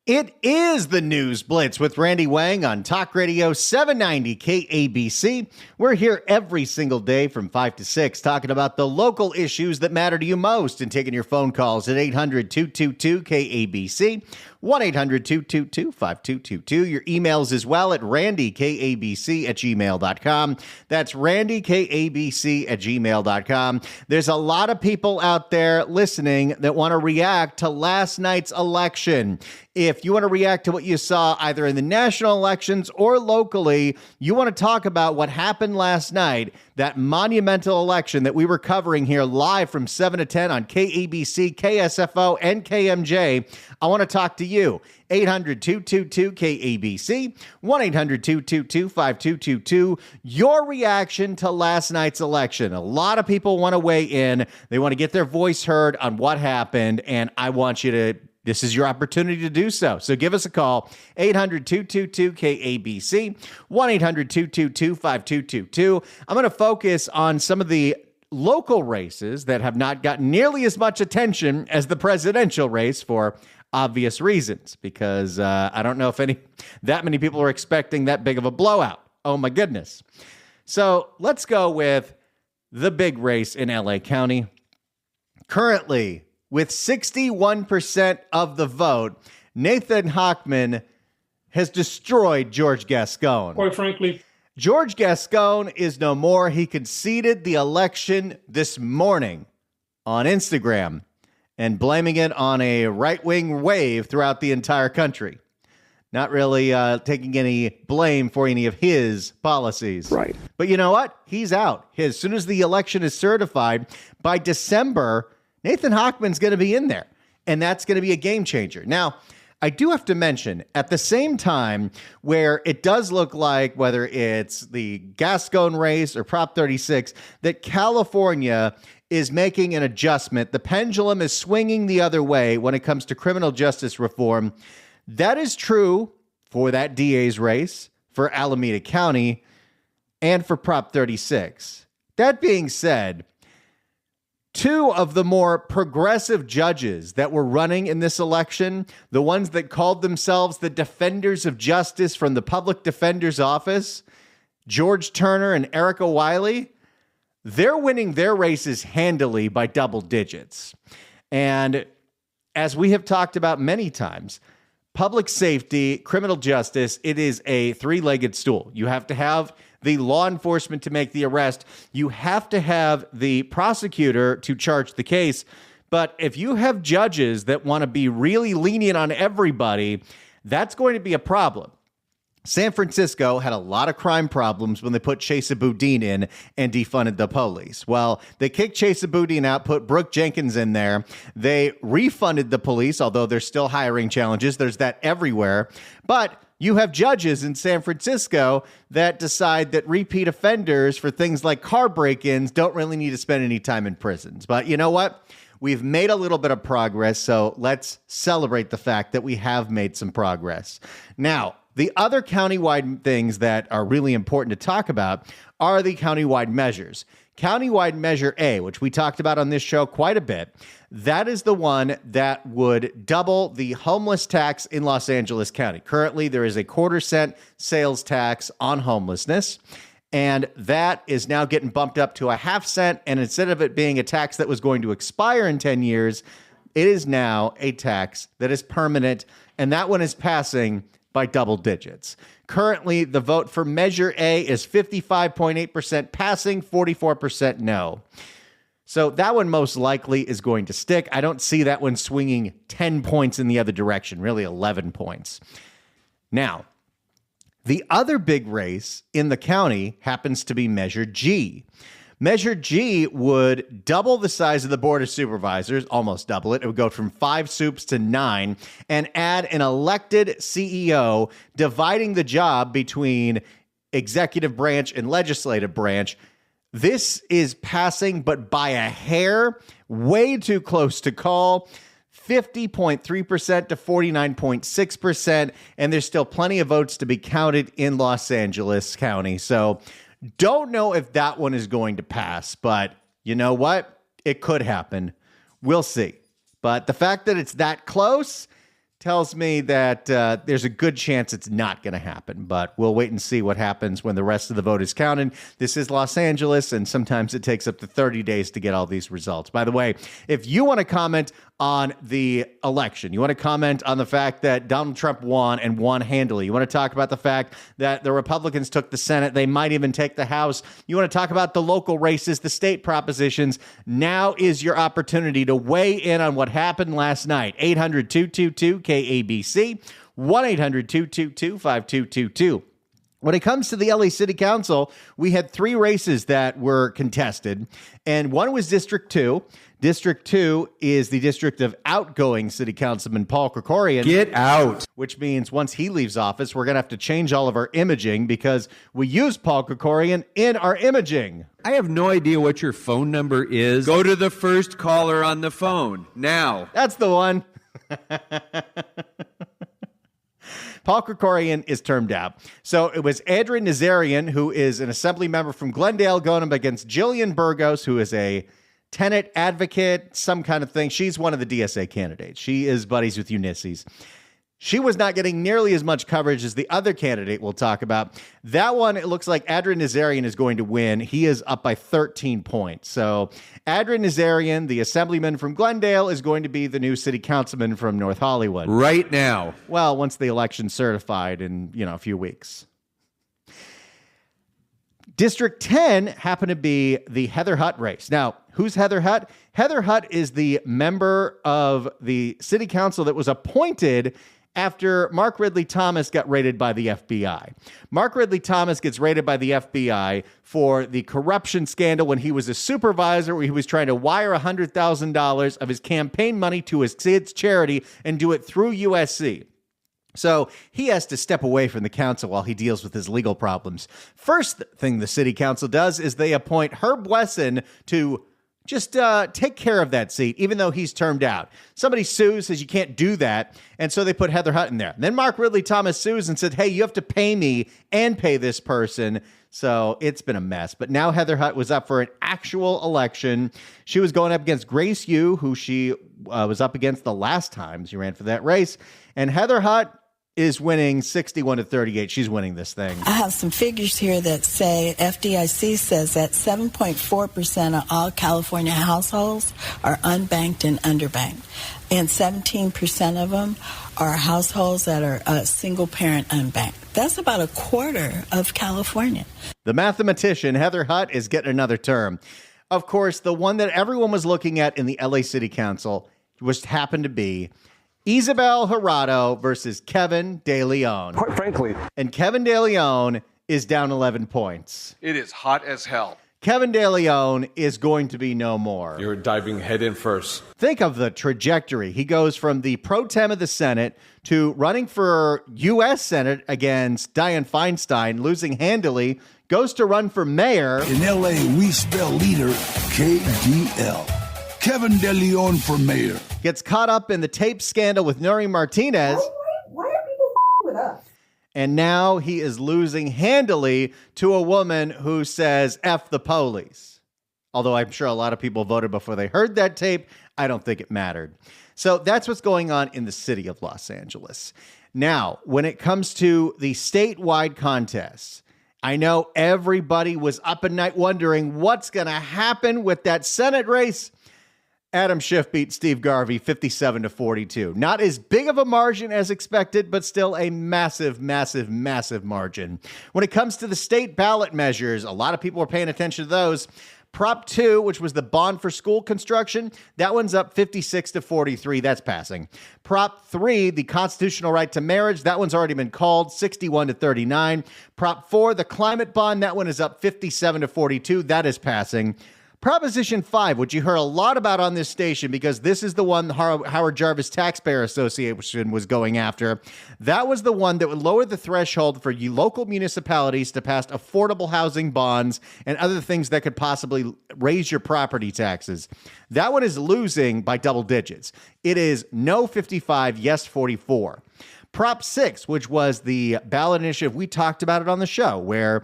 It is the News Blitz with Randy Wang on Talk Radio 790 KABC. We're here every single day from 5 to 6 talking about the local issues that matter to you most and taking your phone calls at 800-222-KABC, 1-800-222-5222. Your emails as well at randykabc@gmail.com. That's randykabc@gmail.com. There's a lot of people out there listening that want to react to last night's election. If you want to react to what you saw either in the national elections or locally, you want to talk about what happened last night, that monumental election that we were covering here live from 7 to 10 on KABC, KSFO, and KMJ, I want to talk to you. 800-222-KABC, 1-800-222-5222. Your reaction to last night's election. A lot of people want to weigh in. They want to get their voice heard on what happened, and I want you to this is your opportunity to do so. So give us a call, 800-222-KABC, 1-800-222-5222. I'm going to focus on some of the local races that have not gotten nearly as much attention as the presidential race for obvious reasons, because I don't know if that many people are expecting that big of a blowout. Oh, my goodness. So let's go with the big race in LA County. Currently, with 61% of the vote, Nathan Hochman has destroyed George Gascon. Quite frankly, George Gascon is no more. He conceded the election this morning on Instagram and blaming it on a right-wing wave throughout the entire country. Not really taking any blame for any of his policies. Right. But you know what? He's out. As soon as the election is certified, by December, Nathan Hochman's going to be in there, and that's going to be a game changer. Now, I do have to mention, at the same time where it does look like, whether it's the Gascon race or Prop 36, that California is making an adjustment. The pendulum is swinging the other way when it comes to criminal justice reform. That is true for that DA's race, for Alameda County, and for Prop 36. That being said, two of the more progressive judges that were running in this election, the ones that called themselves the defenders of justice from the public defender's office, George Turner and Erica Wiley, they're winning their races handily by double digits. And as we have talked about many times, public safety, criminal justice, it is a three-legged stool. You have to have the law enforcement to make the arrest. You have to have the prosecutor to charge the case. But if you have judges that want to be really lenient on everybody, that's going to be a problem. San Francisco had a lot of crime problems when they put Chesa Boudin in and defunded the police. Well, they kicked Chesa Boudin out, put Brooke Jenkins in there. They refunded the police, although there's still hiring challenges. There's that everywhere. But you have judges in San Francisco that decide that repeat offenders for things like car break-ins don't really need to spend any time in prisons. But you know what? We've made a little bit of progress, so let's celebrate the fact that we have made some progress. Now, the other countywide things that are really important to talk about are the countywide measures. Countywide Measure A, which we talked about on this show quite a bit, that is the one that would double the homeless tax in Los Angeles County. Currently, there is a 1/4-cent sales tax on homelessness, and that is now getting bumped up to 1/2 cent. And instead of it being a tax that was going to expire in 10 years, it is now a tax that is permanent, and that one is passing by double digits. Currently, the vote for Measure A is 55.8% passing, 44% no. So that one most likely is going to stick. I don't see that one swinging 10 points in the other direction, really 11 points. Now, the other big race in the county happens to be Measure G. Measure G would double the size of the Board of Supervisors, almost double it. It would go from 5 soups to 9, and add an elected CEO, dividing the job between executive branch and legislative branch. This is passing, but by a hair, way too close to call. 50.3% to 49.6%, and there's still plenty of votes to be counted in Los Angeles County. So don't know if that one is going to pass, but you know what? It could happen. We'll see. But the fact that it's that close tells me that there's a good chance it's not going to happen, but we'll wait and see what happens when the rest of the vote is counted. This is Los Angeles, and sometimes it takes up to 30 days to get all these results. By the way, if you want to comment on the election, you want to comment on the fact that Donald Trump won and won handily, you want to talk about the fact that the Republicans took the Senate, they might even take the House, you want to talk about the local races, the state propositions, now is your opportunity to weigh in on what happened last night. 800-222-KABC, 1-800-222-5222. When it comes to the LA City Council, we had 3 races that were contested, and one was District 2. District 2 is the district of outgoing City Councilman Paul Krikorian. Get out. Which means once he leaves office, we're going to have to change all of our imaging because we use Paul Krikorian in our imaging. I have no idea what your phone number is. Go to the first caller on the phone now. That's the one. Paul Krikorian is termed out. So it was Adrian Nazarian, who is an assembly member from Glendale, going up against Jillian Burgos, who is a tenant advocate, some kind of thing. She's one of the DSA candidates. She is buddies with Ulysses. She was not getting nearly as much coverage as the other candidate we'll talk about. That one, it looks like Adrian Nazarian is going to win. He is up by 13 points. So Adrian Nazarian, the assemblyman from Glendale, is going to be the new city councilman from North Hollywood. Right now. Well, once the election's certified in, a few weeks. District 10 happened to be the Heather Hutt race. Now, who's Heather Hutt? Heather Hutt is the member of the city council that was appointed after Mark Ridley Thomas got raided by the FBI. Mark Ridley Thomas gets raided by the FBI for the corruption scandal when he was a supervisor, where he was trying to wire $100,000 of his campaign money to his kid's charity and do it through USC. So he has to step away from the council while he deals with his legal problems. First thing the city council does is they appoint Herb Wesson to just take care of that seat, even though he's termed out. Somebody sues, says you can't do that, and so they put Heather Hutt in there. Then Mark Ridley Thomas sues and said, hey, you have to pay me and pay this person. So it's been a mess. But now Heather Hutt was up for an actual election. She was going up against Grace Yu, who she was up against the last time she ran for that race. And Heather Hutt is winning 61-38. She's winning this thing. I have some figures here that say FDIC says that 7.4% of all California households are unbanked and underbanked. And 17% of them are households that are single parent unbanked. That's about a quarter of California. The mathematician, Heather Hutt, is getting another term. Of course, the one that everyone was looking at in the LA City Council happened to be Isabel Jurado versus Kevin De Leon. Quite frankly. And Kevin De Leon is down 11 points. It is hot as hell. Kevin De Leon is going to be no more. You're diving head in first. Think of the trajectory. He goes from the pro tem of the Senate to running for U.S. Senate against Dianne Feinstein, losing handily, goes to run for mayor. In L.A., we spell leader KDL. Kevin De Leon for mayor. Gets caught up in the tape scandal with Nuri Martinez. Why are people with us? And now he is losing handily to a woman who says, F the police. Although I'm sure a lot of people voted before they heard that tape. I don't think it mattered. So that's what's going on in the city of Los Angeles. Now, when it comes to the statewide contests, I know everybody was up at night wondering what's going to happen with that Senate race. Adam Schiff beat Steve Garvey 57-42. Not as big of a margin as expected, but still a massive, massive, massive margin. When it comes to the state ballot measures, a lot of people are paying attention to those. Prop 2, which was the bond for school construction, that one's up 56-43. That's passing. Prop 3, the constitutional right to marriage, that one's already been called, 61-39. Prop 4, the climate bond, that one is up 57-42. That is passing. Proposition 5, which you heard a lot about on this station because this is the one the Howard Jarvis Taxpayer Association was going after. That was the one that would lower the threshold for local municipalities to pass affordable housing bonds and other things that could possibly raise your property taxes. That one is losing by double digits. It is no 55, yes 44. Prop 6, which was the ballot initiative, we talked about it on the show, where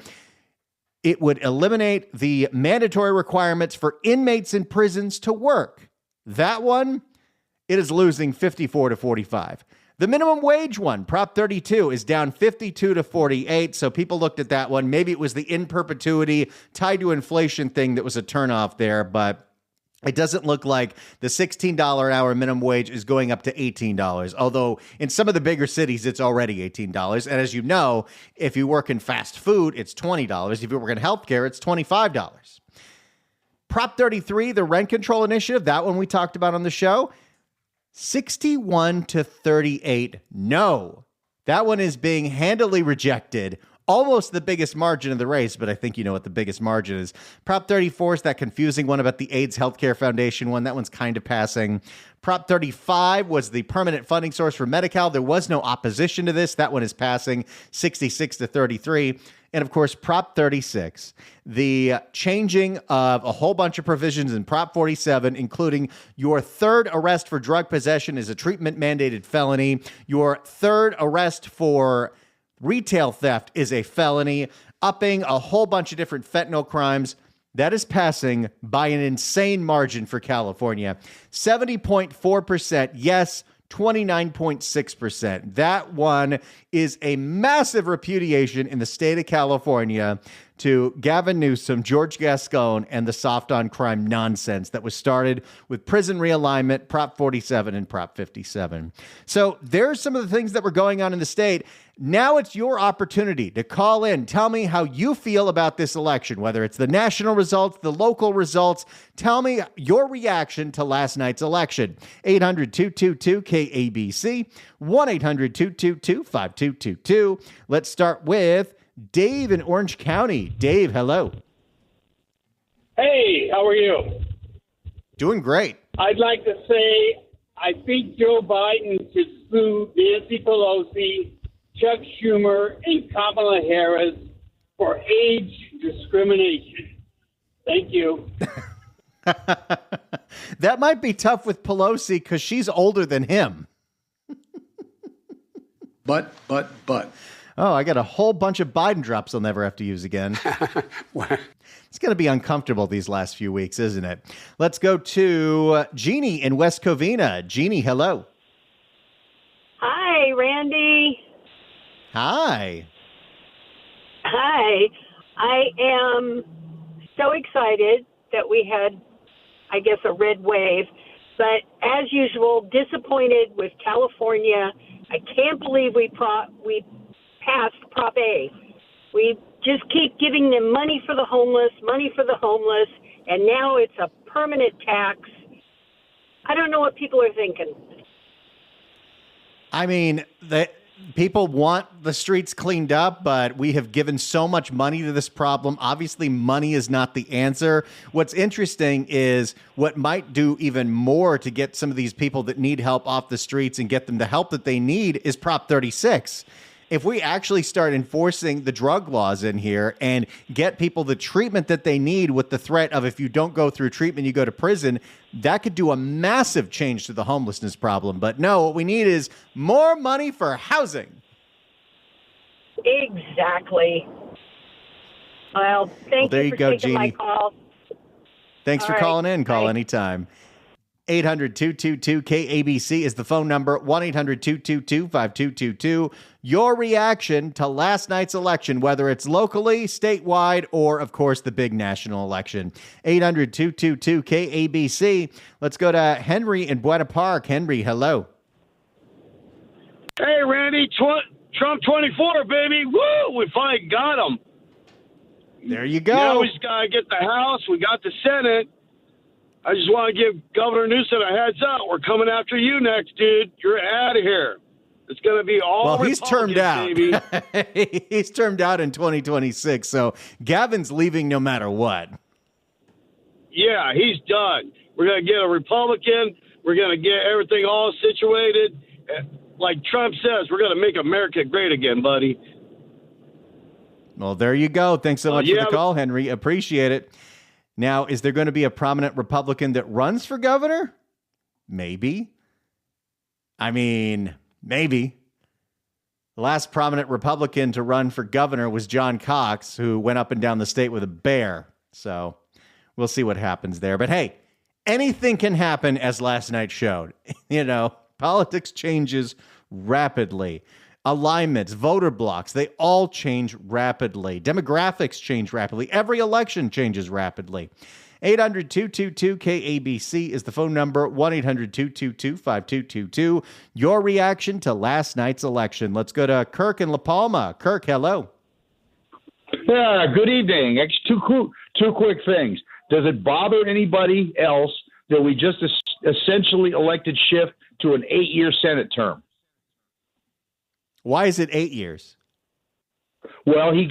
it would eliminate the mandatory requirements for inmates in prisons to work. That one, it is losing 54-45. The minimum wage one, Prop 32, is down 52 to 48. So people looked at that one. Maybe it was the in perpetuity tied to inflation thing that was a turnoff there, but it doesn't look like the $16 an hour minimum wage is going up to $18, although in some of the bigger cities, it's already $18. And as you know, if you work in fast food, it's $20. If you work in healthcare, it's $25. Prop 33, the rent control initiative, that one we talked about on the show, 61 to 38. No, that one is being handily rejected. Almost the biggest margin of the race, but I think you know what the biggest margin is. Prop 34 is that confusing one about the AIDS Healthcare Foundation one. That one's kind of passing. Prop 35 was the permanent funding source for Medi-Cal. There was no opposition to this. That one is passing 66 to 33. And of course, Prop 36, the changing of a whole bunch of provisions in Prop 47, including your third arrest for drug possession is a treatment mandated felony. Your third arrest for retail theft is a felony, upping a whole bunch of different fentanyl crimes. That is passing by an insane margin for California. 70.4% yes, 29.6%. That one is a massive repudiation in the state of California to Gavin Newsom, George Gascon, and the soft on crime nonsense that was started with prison realignment, Prop 47 and Prop 57. So there's some of the things that were going on in the state. Now it's your opportunity to call in. Tell me how you feel about this election, whether it's the national results, the local results. Tell me your reaction to last night's election. 800-222-KABC, 1-800-222-5222. Let's start with Dave in Orange County. Dave, hello. Hey, how are you? Doing great. I'd like to say I think Joe Biden should sue Nancy Pelosi, Chuck Schumer, and Kamala Harris for age discrimination. Thank you. That might be tough with Pelosi because she's older than him. But. Oh, I got a whole bunch of Biden drops I'll never have to use again. It's going to be uncomfortable these last few weeks, isn't it? Let's go to Jeannie in West Covina. Jeannie, hello. Hi, Randy. Hi. Hi. I am so excited that we had, I guess, a red wave. But as usual, disappointed with California. I can't believe we passed Prop A. We just keep giving them money for the homeless, and now it's a permanent tax. I don't know what people are thinking. I mean, people want the streets cleaned up, but we have given so much money to this problem. Obviously, money is not the answer. What's interesting is what might do even more to get some of these people that need help off the streets and get them the help that they need is Prop 36. If we actually start enforcing the drug laws in here and get people the treatment that they need with the threat of if you don't go through treatment, you go to prison, that could do a massive change to the homelessness problem. But no, what we need is more money for housing. Exactly. Well, thank you for taking my call. Thanks for calling in. Call anytime. 800-222-KABC is the phone number, 1-800-222-5222. Your reaction to last night's election, whether it's locally, statewide, or, of course, the big national election. 800-222-KABC. Let's go to Henry in Buena Park. Henry, hello. Hey, Randy, Trump 24, baby. Woo! We finally got him. There you go. Now we just got to get the House. We got the Senate. I just want to give Governor Newsom a heads up. We're coming after you next, dude. You're out of here. It's going to be all he's termed out. Baby. He's termed out in 2026, so Gavin's leaving no matter what. Yeah, he's done. We're going to get a Republican. We're going to get everything all situated. Like Trump says, we're going to make America great again, buddy. Well, there you go. Thanks so much for the call, Henry. Appreciate it. Now, is there going to be a prominent Republican that runs for governor? Maybe. I mean, maybe. The last prominent Republican to run for governor was John Cox, who went up and down the state with a bear. So we'll see what happens there. But hey, anything can happen, as last night showed. You know, politics changes rapidly. Alignments, voter blocks, they all change rapidly. Demographics change rapidly. Every election changes rapidly. 800-222-KABC is the phone number, 1-800-222-5222. Your reaction to last night's election. Let's go to Kirk in La Palma. Kirk, hello. Yeah, good evening. Two quick things. Does it bother anybody else that we just essentially elected Schiff to an 8-year Senate term? Why is it 8 years? Well, he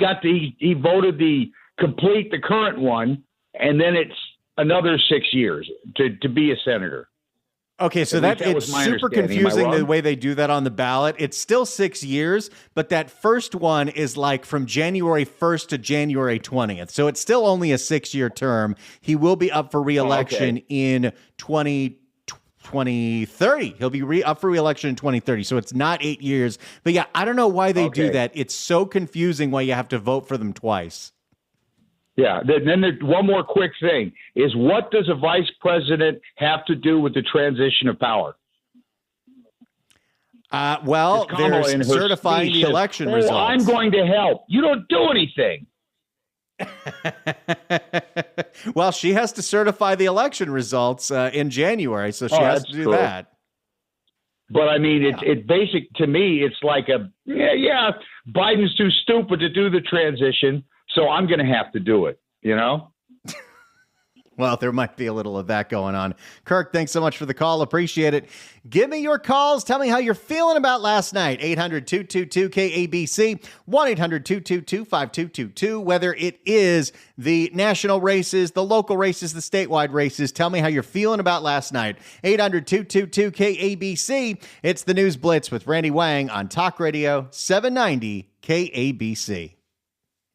voted the current one, and then it's another 6 years to be a senator. Okay, so it's super confusing the way they do that on the ballot. It's still 6 years, but that first one is like from January 1st to January 20th. So it's still only a 6-year term. He will be up for re-election in 2030. He'll be up for re-election in 2030. So it's not 8 years. But yeah, I don't know why they do that. It's so confusing why you have to vote for them twice. Yeah. Then there's one more quick thing is what does a vice president have to do with the transition of power? Well, they're certifying the election results. I'm going to help. You don't do anything. Well, she has to certify the election results in January, so she has to do that. But I mean, it's basic to me. It's like Biden's too stupid to do the transition, so I'm going to have to do it. You know. Well, there might be a little of that going on. Kirk, thanks so much for the call. Appreciate it. Give me your calls. Tell me how you're feeling about last night. 800-222-KABC, 1-800-222-5222. Whether it is the national races, the local races, the statewide races, tell me how you're feeling about last night. 800-222-KABC. It's the News Blitz with Randy Wang on Talk Radio 790 KABC.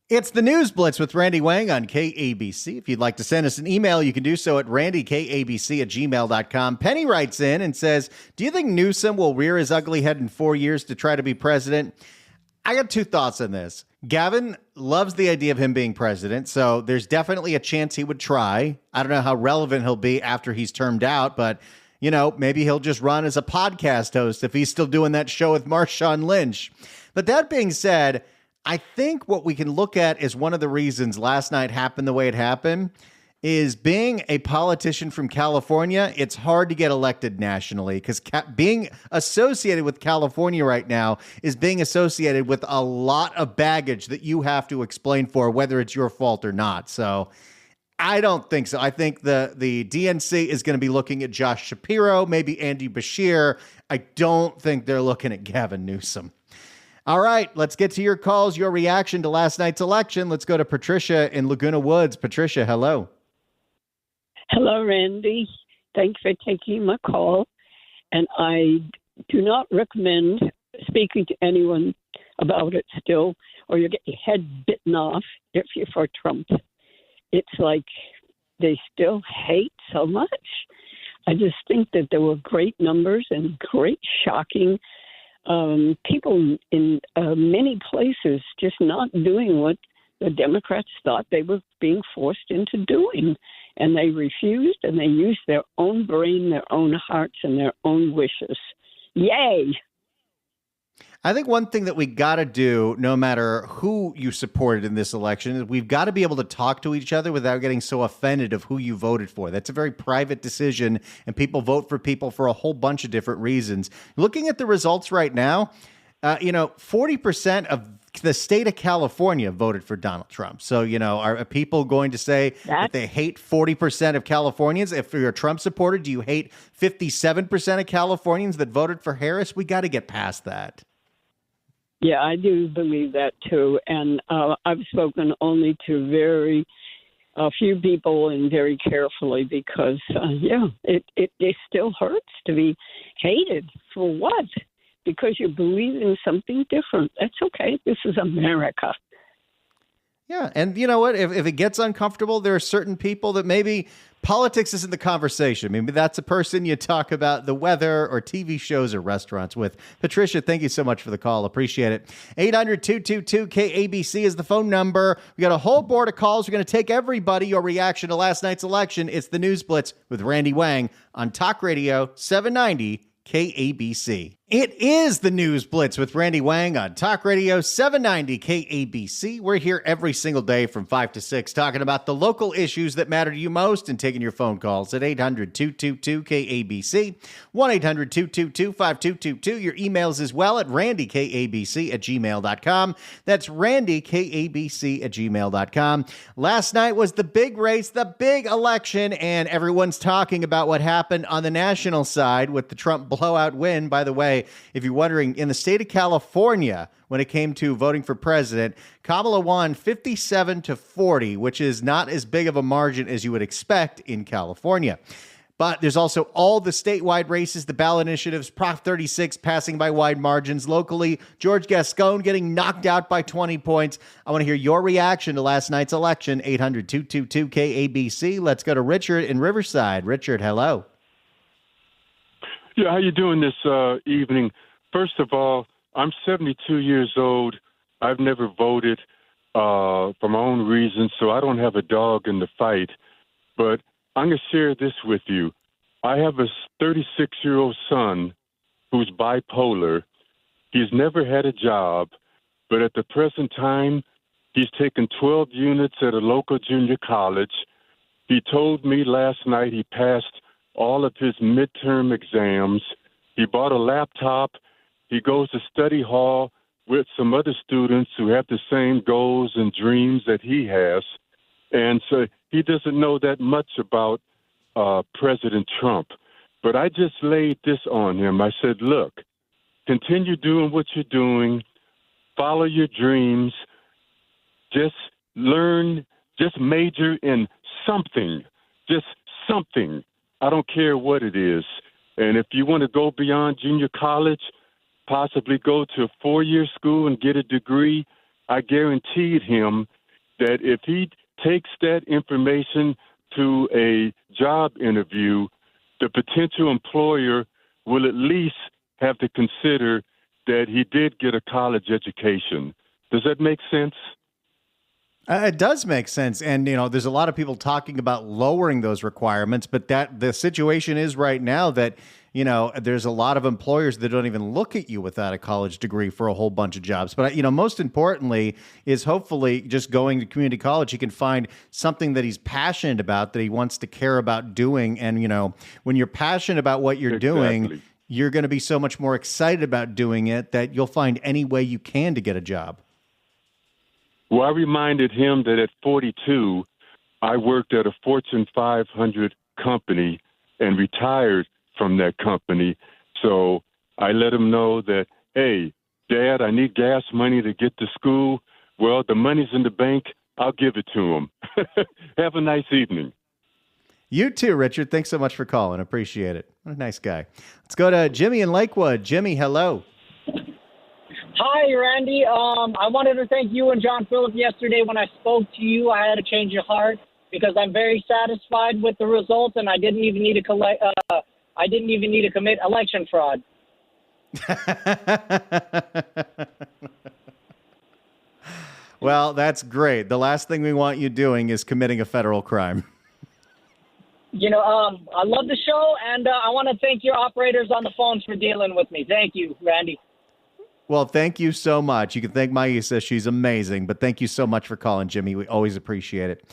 It's the News Blitz with Randy Wang on KABC. If you'd like to send us an email, you can do so at randykabc@gmail.com. Penny writes in and says, do you think Newsom will rear his ugly head in 4 years to try to be president? I got two thoughts on this. Gavin loves the idea of him being president, so there's definitely a chance he would try. I don't know how relevant he'll be after he's termed out, but maybe he'll just run as a podcast host if he's still doing that show with Marshawn Lynch. But that being said, I think what we can look at as one of the reasons last night happened the way it happened is being a politician from California. It's hard to get elected nationally because being associated with California right now is being associated with a lot of baggage that you have to explain for whether it's your fault or not. So I don't think so. I think the DNC is going to be looking at Josh Shapiro, maybe Andy Bashir. I don't think they're looking at Gavin Newsom. All right, let's get to your calls, your reaction to last night's election. Let's go to Patricia in Laguna Woods. Patricia, hello. Hello, Randy. Thanks for taking my call. And I do not recommend speaking to anyone about it still, or you get your head bitten off if you're for Trump. It's like they still hate so much. I just think that there were great numbers and great shocking people in many places just not doing what the Democrats thought they were being forced into doing. And they refused, and they used their own brain, their own hearts, and their own wishes. Yay! I think one thing that we got to do, no matter who you supported in this election, is we've got to be able to talk to each other without getting so offended of who you voted for. That's a very private decision, and people vote for people for a whole bunch of different reasons. Looking at the results right now, 40% of the state of California voted for Donald Trump. So, are people going to say that they hate 40% of Californians? If you're a Trump supporter, do you hate 57% of Californians that voted for Harris? We got to get past that. Yeah, I do believe that too. And I've spoken only to very few people and very carefully because, it still hurts to be hated. For what? Because you believe in something different. That's okay. This is America. Yeah. And you know what? If it gets uncomfortable, there are certain people that maybe politics isn't the conversation. Maybe that's a person you talk about the weather or TV shows or restaurants with. Patricia, thank you so much for the call. Appreciate it. 800-222-KABC is the phone number. We got a whole board of calls. We're going to take everybody your reaction to last night's election. It's the News Blitz with Randy Wang on Talk Radio 790 KABC. It is the News Blitz with Randy Wang on Talk Radio 790 KABC. We're here every single day from 5 to 6 talking about the local issues that matter to you most and taking your phone calls at 800-222-KABC, 1-800-222-5222. Your emails as well at randykabc@gmail.com. That's randykabc@gmail.com. Last night was the big race, the big election, and everyone's talking about what happened on the national side with the Trump blowout win. By the way, if you're wondering, in the state of California, when it came to voting for president, Kamala won 57-40, which is not as big of a margin as you would expect in California. But there's also all the statewide races, the ballot initiatives, Prop 36 passing by wide margins locally, George Gascon getting knocked out by 20 points. I want to hear your reaction to last night's election, 800-222-KABC. Let's go to Richard in Riverside. Richard, hello. Yeah, how you doing this evening? First of all, I'm 72 years old. I've never voted for my own reasons, so I don't have a dog in the fight. But I'm going to share this with you. I have a 36-year-old son who's bipolar. He's never had a job, but at the present time, he's taken 12 units at a local junior college. He told me last night he passed all of his midterm exams. He bought a laptop. He goes to study hall with some other students who have the same goals and dreams that he has. And so he doesn't know that much about President Trump. But I just laid this on him. I said, look, continue doing what you're doing. Follow your dreams. Just learn, just major in something, just something. I don't care what it is. And if you want to go beyond junior college, possibly go to a 4-year school and get a degree, I guaranteed him that if he takes that information to a job interview, the potential employer will at least have to consider that he did get a college education. Does that make sense? It does make sense. And, there's a lot of people talking about lowering those requirements, but that the situation is right now that, there's a lot of employers that don't even look at you without a college degree for a whole bunch of jobs. But, most importantly is hopefully just going to community college, he can find something that he's passionate about, that he wants to care about doing. And, when you're passionate about what you're doing, you're going to be so much more excited about doing it that you'll find any way you can to get a job. Well, I reminded him that at 42, I worked at a Fortune 500 company and retired from that company. So I let him know that, hey, Dad, I need gas money to get to school. Well, the money's in the bank. I'll give it to him. Have a nice evening. You too, Richard. Thanks so much for calling. Appreciate it. What a nice guy. Let's go to Jimmy in Lakewood. Jimmy, hello. Hi, Randy. I wanted to thank you and John Philip yesterday. When I spoke to you, I had a change of heart because I'm very satisfied with the results, and I didn't even need to commit election fraud. Well, that's great. The last thing we want you doing is committing a federal crime. I love the show, and I want to thank your operators on the phones for dealing with me. Thank you, Randy. Well, thank you so much. You can thank Maisa. She's amazing. But thank you so much for calling, Jimmy. We always appreciate it.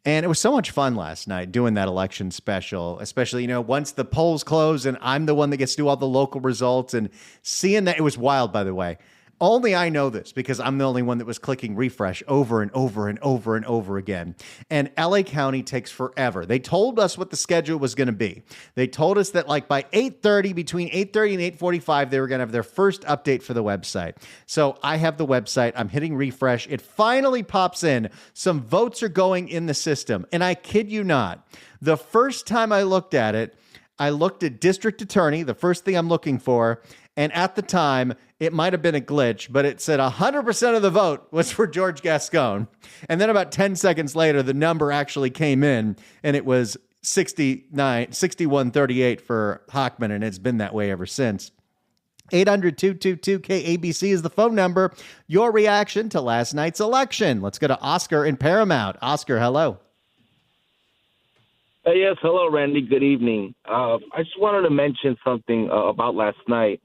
And it was so much fun last night doing that election special, especially, once the polls close and I'm the one that gets to do all the local results and seeing that. It was wild, by the way. Only I know this because I'm the only one that was clicking refresh over and over and over and over again. And LA County takes forever. They told us what the schedule was going to be. They told us that by 8:30, between 8:30 and 8:45, they were going to have their first update for the website. So I have the website. I'm hitting refresh. It finally pops in. Some votes are going in the system. And I kid you not, the first time I looked at it, I looked at district attorney, the first thing I'm looking for. And at the time, it might have been a glitch, but it said 100% of the vote was for George Gascon. And then about 10 seconds later, the number actually came in, and it was 61-38 for Hochman, and it's been that way ever since. 800-222-KABC is the phone number. Your reaction to last night's election. Let's go to Oscar in Paramount. Oscar, hello. Yes, hello, Randy. Good evening. I just wanted to mention something about last night.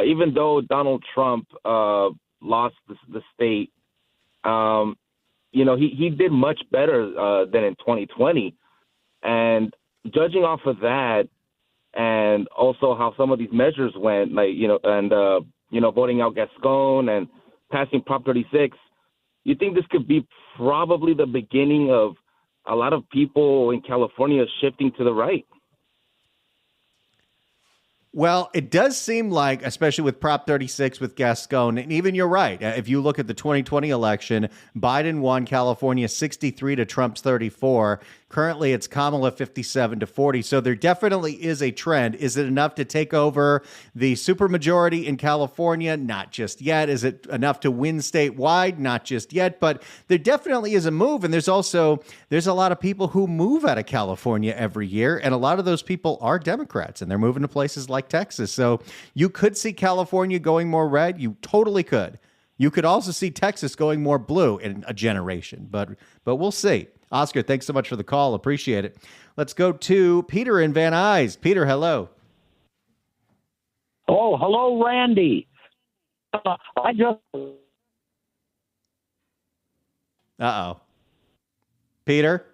even though Donald Trump lost the state, he did much better than in 2020. And judging off of that, and also how some of these measures went, voting out Gascon and passing Prop 36, you think this could be probably the beginning of a lot of people in California shifting to the right? Well, it does seem like, especially with Prop 36 with Gascon, and even you're right. If you look at the 2020 election, Biden won California 63 to Trump's 34. Currently, it's Kamala 57 to 40. So there definitely is a trend. Is it enough to take over the supermajority in California? Not just yet. Is it enough to win statewide? Not just yet. But there definitely is a move. And there's a lot of people who move out of California every year. And a lot of those people are Democrats, and they're moving to places like Texas. So you could see California going more red. You totally could. You could also see Texas going more blue in a generation. But we'll see. Oscar, thanks so much for the call. Appreciate it. Let's go to Peter in Van Nuys. Peter, hello. Oh, hello, Randy. Uh-oh. Peter?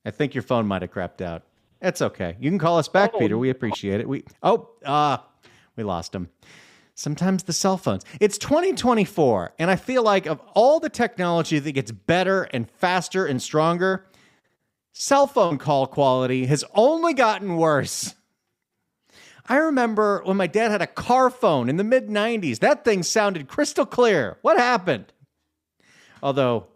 I think your phone might have crapped out. It's okay. You can call us back, Peter. We appreciate it. We lost him. Sometimes the cell phones. It's 2024, and I feel like of all the technology that gets better and faster and stronger, cell phone call quality has only gotten worse. I remember when my dad had a car phone in the mid-90s. That thing sounded crystal clear. What happened? Although,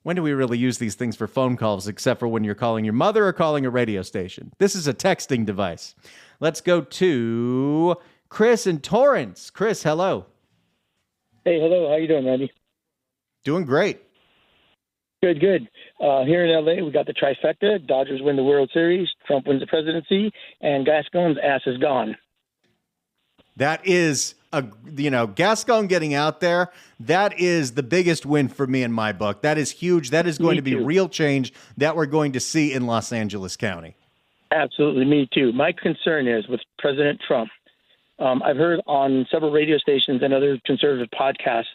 when do we really use these things for phone calls except for when you're calling your mother or calling a radio station? This is a texting device. Let's go to Chris in Torrance. Chris, hello. Hey, hello. How you doing, Randy? Doing great. Good. Here in L.A., we got the trifecta. Dodgers win the World Series, Trump wins the presidency, and Gascon's ass is gone. That is, Gascon getting out there, that is the biggest win for me in my book. That is huge. That is going to be real change that we're going to see in Los Angeles County. Absolutely, me too. My concern is with President Trump. I've heard on several radio stations and other conservative podcasts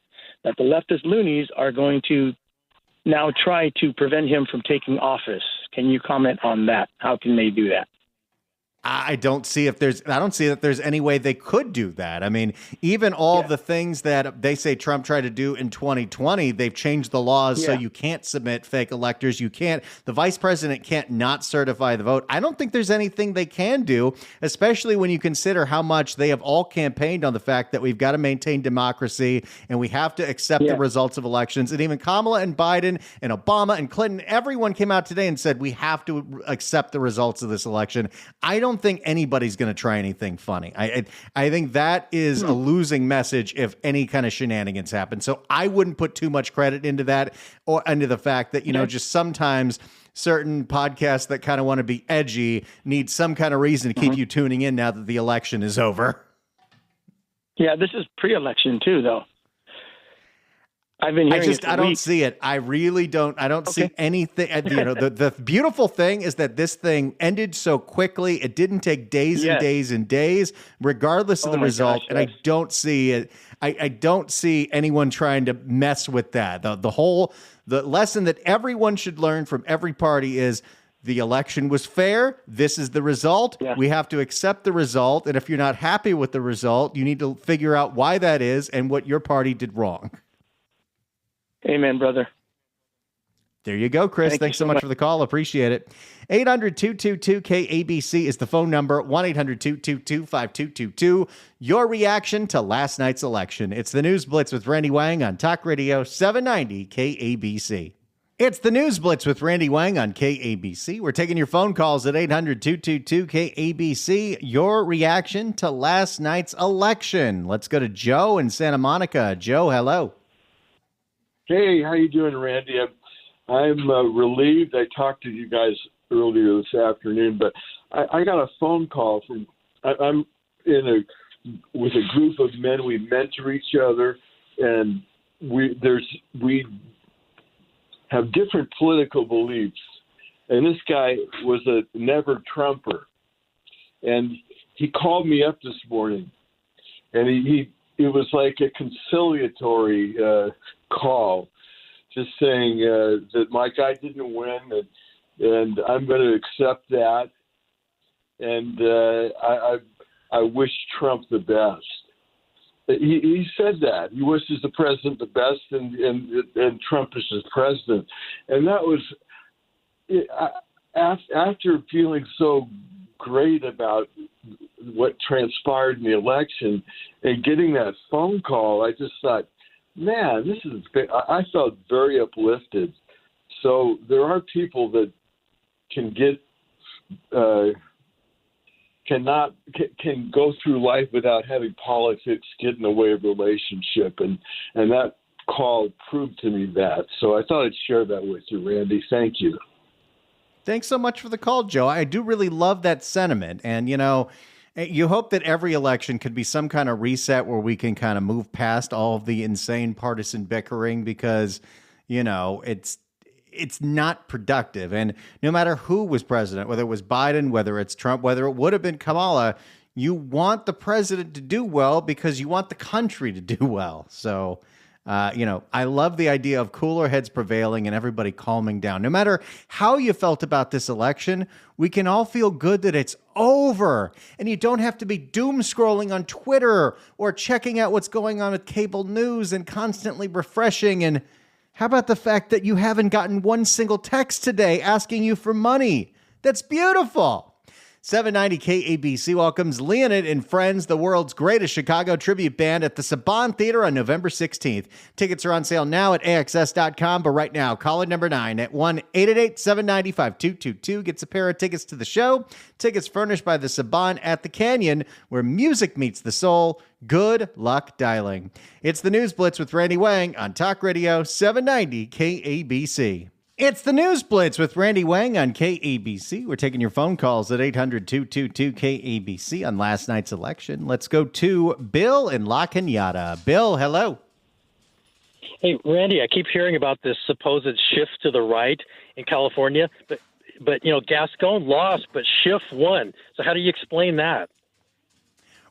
that the leftist loonies are going to now try to prevent him from taking office. Can you comment on that? How can they do that? I don't see that there's any way they could do that. I mean, even all the things that they say Trump tried to do in 2020, they've changed the laws so you can't submit fake electors. The vice president can't not certify the vote. I don't think there's anything they can do, especially when you consider how much they have all campaigned on the fact that we've got to maintain democracy and we have to accept the results of elections. And even Kamala and Biden and Obama and Clinton, everyone came out today and said we have to accept the results of this election. I don't think anybody's going to try anything funny. I think that is a losing message if any kind of shenanigans happen. So I wouldn't put too much credit into that or into the fact that, just sometimes certain podcasts that kind of want to be edgy need some kind of reason to keep you tuning in now that the election is over. Yeah, this is pre-election too, though. I've been hearing I don't see it. I really don't. I don't see anything. The beautiful thing is that this thing ended so quickly. It didn't take days and days and days, regardless of the result. And I don't see it. I don't see anyone trying to mess with that. The lesson that everyone should learn from every party is the election was fair. This is the result. Yeah. We have to accept the result. And if you're not happy with the result, you need to figure out why that is and what your party did wrong. Amen, brother. There you go, Chris. Thanks so much for the call. Appreciate it. 800-222-KABC is the phone number. 1-800-222-5222. Your reaction to last night's election. It's the News Blitz with Randy Wang on Talk Radio 790 KABC. It's the News Blitz with Randy Wang on KABC. We're taking your phone calls at 800-222-KABC. Your reaction to last night's election. Let's go to Joe in Santa Monica. Joe, hello. Hey, how you doing, Randy? I'm relieved I talked to you guys earlier this afternoon, but I got a phone call from I'm with a group of men. We mentor each other, and we have different political beliefs. And this guy was a never Trumper, and he called me up this morning, and it was like a conciliatory call, just saying that my guy didn't win, and I'm going to accept that, and I wish Trump the best. He said that he wishes the president the best, and Trump is his president, and that was after feeling so great about what transpired in the election and getting that phone call. I just thought, man, I felt very uplifted. So there are people that can go through life without having politics get in the way of relationship, and that call proved to me that. So I thought I'd share that with you, Randy. Thank you. Thanks so much for the call, Joe. I do really love that sentiment. And, you hope that every election could be some kind of reset where we can kind of move past all of the insane partisan bickering because, it's not productive. And no matter who was president, whether it was Biden, whether it's Trump, whether it would have been Kamala, you want the president to do well because you want the country to do well. So, I love the idea of cooler heads prevailing and everybody calming down. No matter how you felt about this election, we can all feel good that it's over. And you don't have to be doom scrolling on Twitter or checking out what's going on with cable news and constantly refreshing. And how about the fact that you haven't gotten one single text today asking you for money? That's beautiful. 790 KABC welcomes Leonid and Friends, the world's greatest Chicago tribute band, at the Saban Theater on November 16th. Tickets are on sale now at AXS.com, but right now, caller number 9 at 1-888-790-5222 gets a pair of tickets to the show. Tickets furnished by the Saban at the Canyon, where music meets the soul. Good luck dialing. It's the News Blitz with Randy Wang on Talk Radio 790 KABC. It's the News Blitz with Randy Wang on KABC. We're taking your phone calls at 800-222-KABC on last night's election. Let's go to Bill in La Cañada. Bill, hello. Hey, Randy, I keep hearing about this supposed shift to the right in California, but Gascon lost, but Schiff won. So how do you explain that?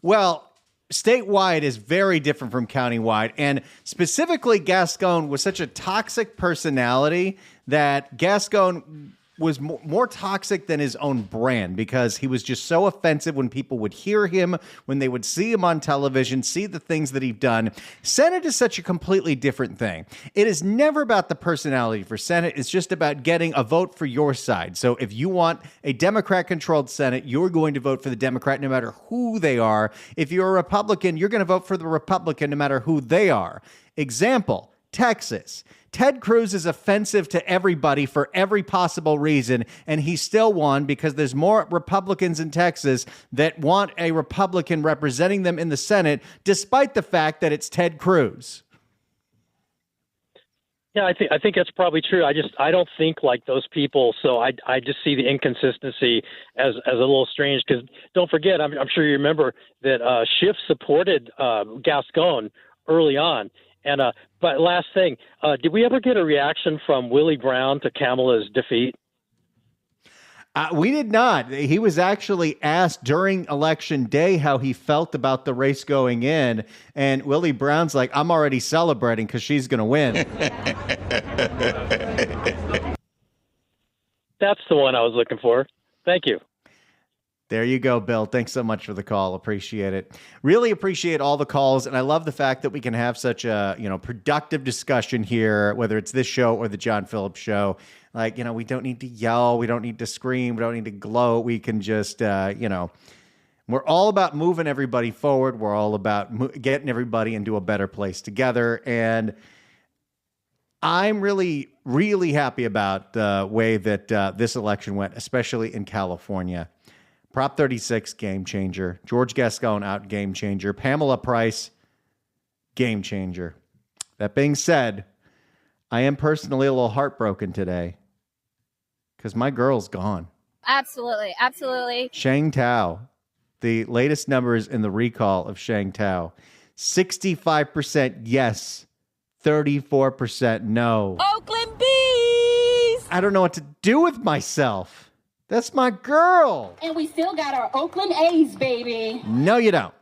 Well, statewide is very different from countywide, and specifically Gascon was such a toxic personality that Gascon was more toxic than his own brand because he was just so offensive when people would hear him, when they would see him on television, see the things that he'd done. Senate is such a completely different thing. It is never about the personality for Senate. It's just about getting a vote for your side. So if you want a Democrat-controlled Senate, you're going to vote for the Democrat no matter who they are. If you're a Republican, you're going to vote for the Republican no matter who they are. Example, Texas. Ted Cruz is offensive to everybody for every possible reason, and he still won because there's more Republicans in Texas that want a Republican representing them in the Senate, despite the fact that it's Ted Cruz. Yeah, I think that's probably true. I don't think like those people, so I just see the inconsistency as a little strange. Because don't forget, I'm sure you remember that Schiff supported Gascon early on. And but last thing, did we ever get a reaction from Willie Brown to Kamala's defeat? We did not. He was actually asked during Election Day how he felt about the race going in, and Willie Brown's like, "I'm already celebrating because she's going to win." That's the one I was looking for. Thank you. There you go, Bill. Thanks so much for the call. Appreciate it. Really appreciate all the calls. And I love the fact that we can have such a, productive discussion here, whether it's this show or the John Phillips show. Like, we don't need to yell. We don't need to scream. We don't need to gloat. We can just, we're all about moving everybody forward. We're all about getting everybody into a better place together. And I'm really, really happy about the way that this election went, especially in California. Prop 36, game changer. George Gascon out, game changer. Pamela Price, game changer. That being said, I am personally a little heartbroken today because my girl's gone. Absolutely. Absolutely. Sheng Tao. The latest numbers in the recall of Sheng Tao. 65% yes, 34% no. Oakland Bees! I don't know what to do with myself. That's my girl. And we still got our Oakland A's, baby. No, you don't.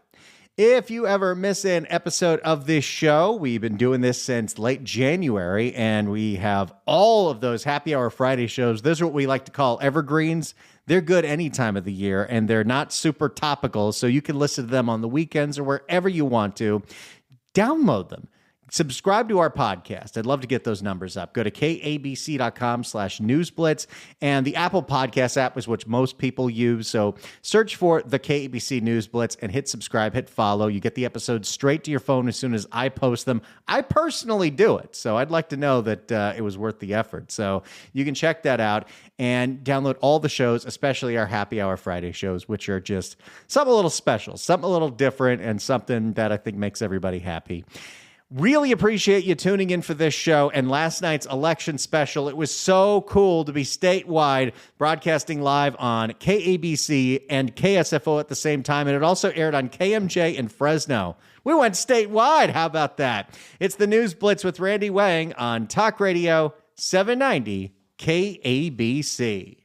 If you ever miss an episode of this show, we've been doing this since late January, and we have all of those Happy Hour Friday shows. Those are what we like to call evergreens. They're good any time of the year, and they're not super topical, so you can listen to them on the weekends or wherever you want to. Download them. Subscribe to our podcast. I'd love to get those numbers up. Go to kabc.com/newsblitz, and the Apple Podcast app is what most people use. So search for the KABC News Blitz and hit subscribe, hit follow. You get the episodes straight to your phone as soon as I post them. I personally do it, so I'd like to know that it was worth the effort. So you can check that out and download all the shows, especially our Happy Hour Friday shows, which are just something a little special, something a little different, and something that I think makes everybody happy. Really appreciate you tuning in for this show and last night's election special. It was so cool to be statewide, broadcasting live on KABC and KSFO at the same time. And it also aired on KMJ in Fresno. We went statewide. How about that? It's the News Blitz with Randy Wang on Talk Radio 790 KABC.